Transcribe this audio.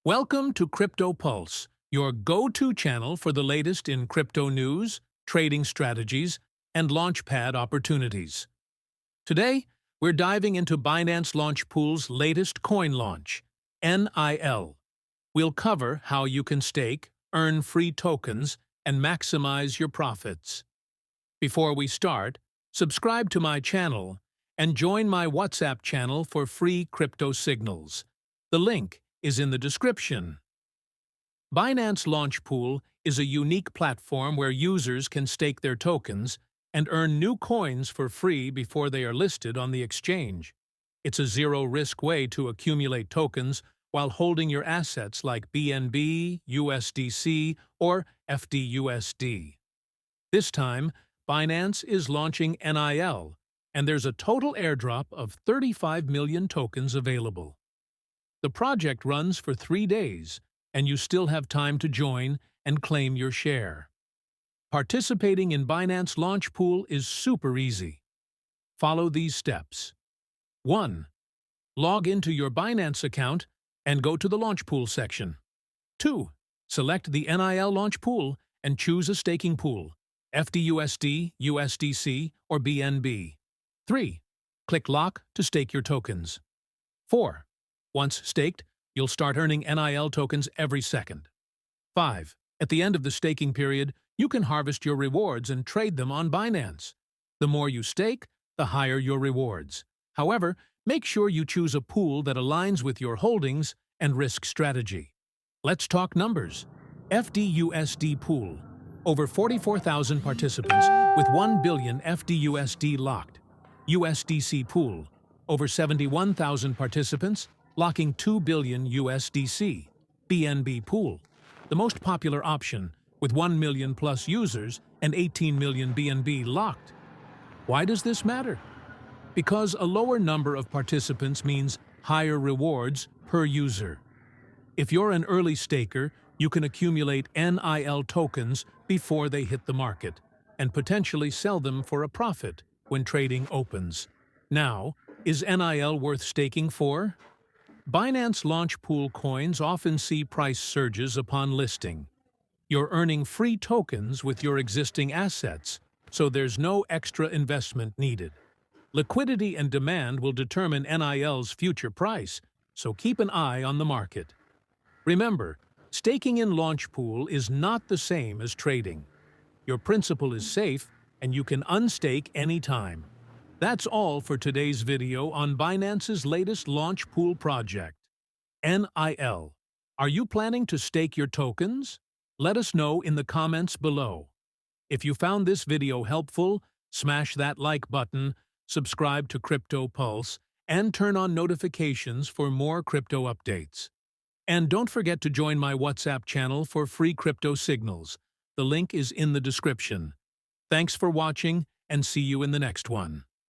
Welcome to Crypto Pulse, your go-to channel for the latest in crypto news, trading strategies, and launchpad opportunities. Today, we're diving into Binance Launchpool's latest coin launch, NIL. We'll cover how you can stake, earn free tokens, and maximize your profits. Before we start, subscribe to my channel and join my WhatsApp channel for free crypto signals. The link is in the description. Binance Launchpool is a unique platform where users can stake their tokens and earn new coins for free before they are listed on the exchange. It's a zero-risk way to accumulate tokens while holding your assets like BNB, USDC, or FDUSD. This time, Binance is launching NIL, and there's a total airdrop of 35 million tokens available. The project runs for 3 days, and you still have time to join and claim your share. Participating in Binance Launchpool is super easy. Follow these steps. 1. Log into your Binance account and go to the Launchpool section. 2. Select the NIL Launchpool and choose a staking pool, FDUSD, USDC, or BNB. 3. Click Lock to stake your tokens. 4. Once staked, you'll start earning NIL tokens every second. 5. At the end of the staking period, you can harvest your rewards and trade them on Binance. The more you stake, the higher your rewards. However, make sure you choose a pool that aligns with your holdings and risk strategy. Let's talk numbers. FDUSD pool. Over 44,000 participants with 1 billion FDUSD locked. USDC pool. Over 71,000 participants, locking 2 billion USDC. BNB pool, the most popular option, with 1 million plus users and 18 million BNB locked. Why does this matter? Because a lower number of participants means higher rewards per user. If you're an early staker, you can accumulate NIL tokens before they hit the market and potentially sell them for a profit when trading opens. Now, is NIL worth staking for? Binance Launchpool coins often see price surges upon listing. You're earning free tokens with your existing assets, so there's no extra investment needed. Liquidity and demand will determine NIL's future price, so keep an eye on the market. Remember, staking in Launchpool is not the same as trading. Your principal is safe, and you can unstake anytime. That's all for today's video on Binance's latest Launchpool project, NIL. Are you planning to stake your tokens? Let us know in the comments below. If you found this video helpful, smash that like button, subscribe to Crypto Pulse, and turn on notifications for more crypto updates. And don't forget to join my WhatsApp channel for free crypto signals. The link is in the description. Thanks for watching, and see you in the next one.